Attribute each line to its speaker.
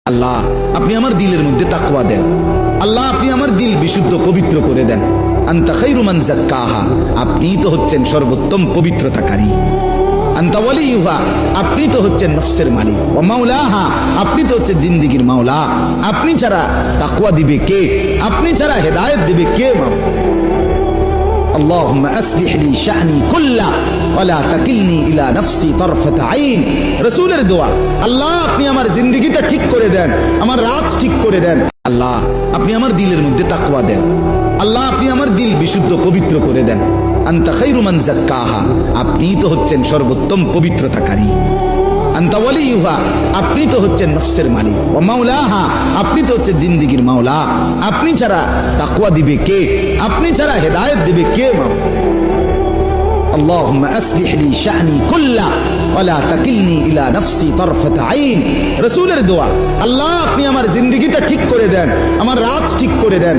Speaker 1: আল্লাহ আপনি আমার দিলের মধ্যে তাকওয়া দেন। আল্লাহ আপনি আমার দিল বিশুদ্ধ পবিত্র করে দেন। আনতা খায়রু মান যাক্কাহা, আপনি তো হচ্ছেন সর্বোত্তম পবিত্রতাকারী। আনতা ওয়ালিয়ুহা, আপনি তো হচ্ছেন নফসের মালিক। ওয়া মাওলাহা, আপনি তো হচ্ছেন জিন্দেগীর মাওলা। আপনি ছাড়া তাকওয়া দিবে কে? আপনি ছাড়া হেদায়েত দিবে কে? আল্লাহুম্মা আসলিহ লি শা'নি কুল্লা ওয়া লা তাকিলনি ইলা নাফসি তারফাত আইন। রাসূলের দোয়া, আল্লাহ আপনি আমার জিন্দেগীটা ঠিক করে দেন, আমার রাত ঠিক করে দেন। আল্লাহ আপনি আমার দিলের মধ্যে তাকওয়া দেন। আল্লাহ আপনি আমার দিল বিশুদ্ধ পবিত্র করে দেন। আনতা খায়রু মান যাক্কাহা, আপনি তো হচ্ছেন সর্বোত্তম পবিত্রতাকারী। আনতা ওয়ালিয়ুহা, আপনি তো হচ্ছেন নফসের মালিক। ওয়া মাওলাহা, আপনি তো হচ্ছেন জিন্দেগীর মাওলা। আপনি ছাড়া তাকওয়া দিবে কে? আপনি ছাড়া হেদায়েত দিবে কে? আল্লাহুম্মা আসলিহ লি শা'নি কুল্লা ওয়া লা তাকিলনি ইলা নাফসি তারফাত আইন। রাসূলের দোয়া, আল্লাহ আপনি আমার জিন্দেগীটা ঠিক করে দেন, আমার রাত ঠিক করে দেন।